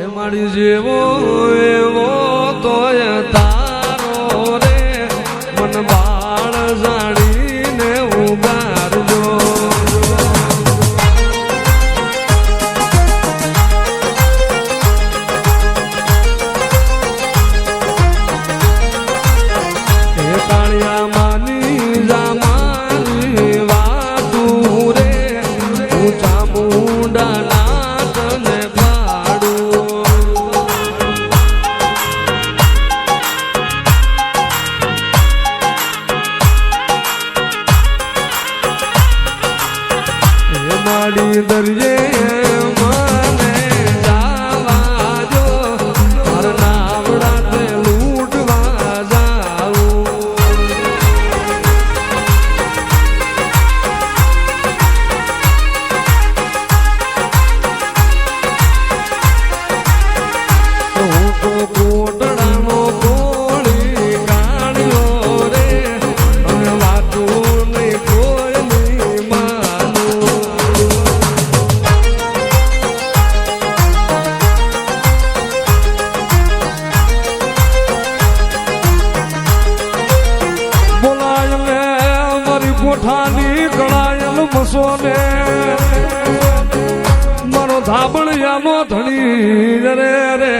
મારી જેવો એવો તોય તારો રે મન બાળ જાણીને ઉગારજો એ કાળિયા માની જામાની વાતું રે ઊંચા મુંડા દરિયે મને જાવા જો મારા નાવડા તે લૂંટવા જાઉં હું તો કોટડાનો કોળી કાઢ્યો રે અને વાતું નહીં કોઈ નહીં માનું કોઠાની ગળાયલ મસોને મારો ધાબળિયાનો ધણી રે રે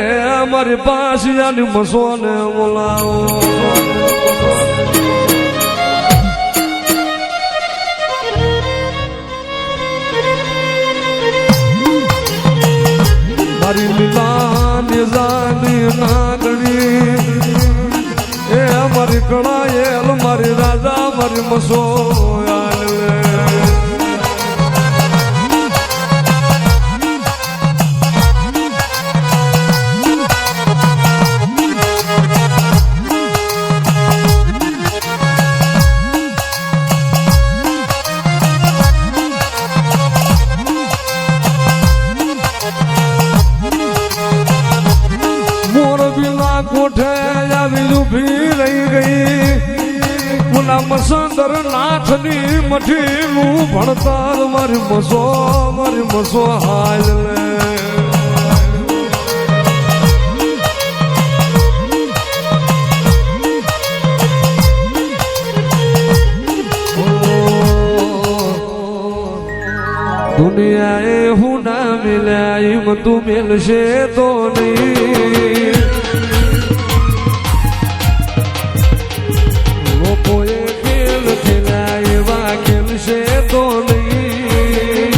મારી પાસિયાની મસોને બોલાવો મારી લીલાની જાની નાગણી એ મારી કળાયેલ મારી રાજા મારી મસો કોઠે આવી ઉભી રહી ગઈ પુના મસંદર નાથની મઠીનું ભણતર મારી મસો હાલ દુનિયાએ હું ના મિલ્યા એમ તું મિલશે તો નહીં લોકોએ ખેલ ખેલ્યા એવા ખેલશે તો નહીં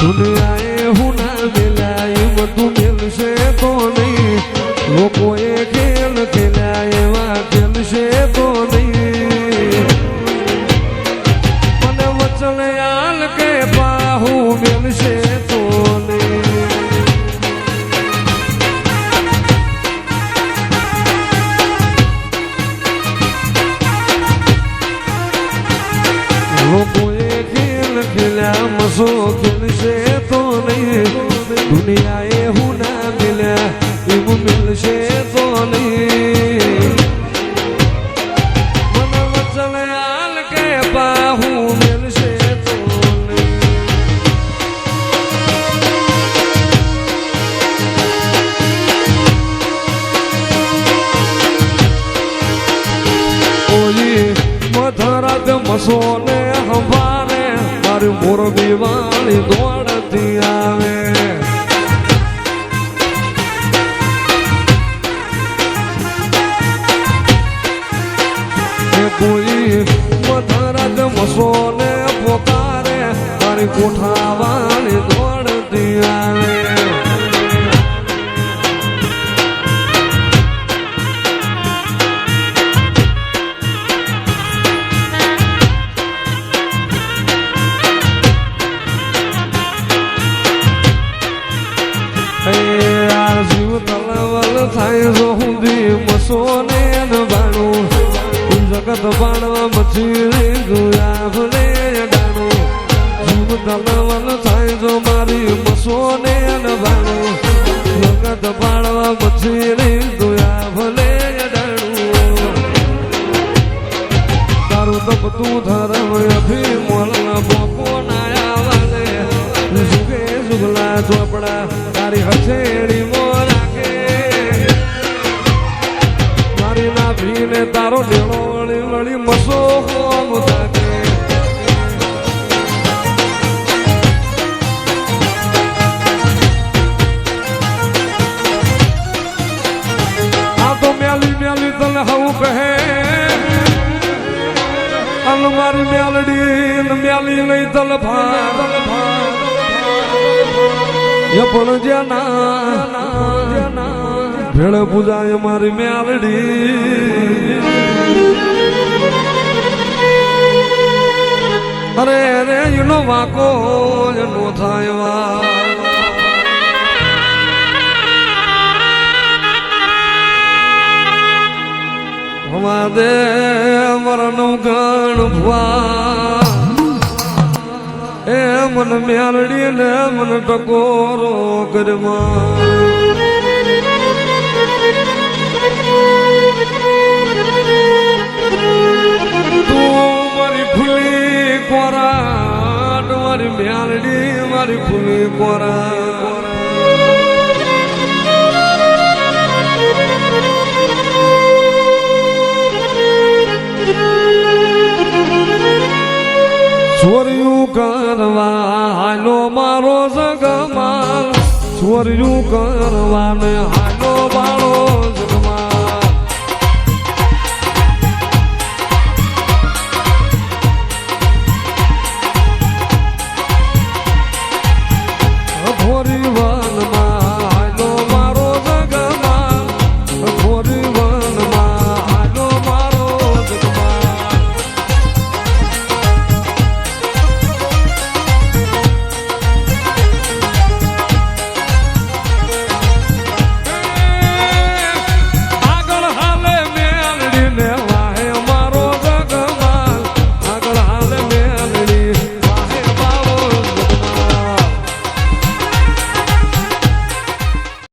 દુનિયાએ હું ના મિલ્યા એમ તું મિલશે તો નહીં લોકોએ ખેલ ખેલ્યા એવા ખેલશે તો નહીં મને વચન યાલ કે બાહુ મિલશે તો નહીં લોકોએ ખેલ ખેલ્યા મસો ખેલશે તો નહીં દુનિયાએ હું ના મિલ્યા એવું મિલશે તો નહીં મને વચન હાલ કે બાહુ મિલશે તો નહીં ઓલી મધરાત મસોને હંભારે મારી મોરબી વાળી દોડતી આવે કોઈ મધરાત મસોને પોકારે મારી કોઠા વાળી દોડતી આવે જીવ તલવલ થાય જો હુંદી મસોને બાણું જગત બાણવા મચી જોયા ભલે ડાણું જીવ તલવલ થાય જો મારી મસોને બાણું જગત બાણવા મચી જોયા ભલે ડાણું તારું તપ તું ધરમ અભી મોલ બોકો નાયા વાલે જુગે ચોપડા તારી હથેળી મોર રાખે મારી ના ભીને તારો ઢેળો વળી વળી મસો હોમ થાકે આ તો મેલી મેલી તને હવું કહે અન મારી મેલડી મેલી નહીં તલ ભાર એ પણ જ્યાં ભેળ પૂજાય મારી મેલડી અરે રે એનો વાકો નો થાય વા દે મરનું ગણ ભવા એ મન મેલડી ને મન ટકોરો કરમાં તું મારી ફૂલી કોરા મારી મેલડી મારી ફૂલી કોરા ચોર્યું કરવા હાલો મારો જગમાલ ચોર્યું કરવાને હાલ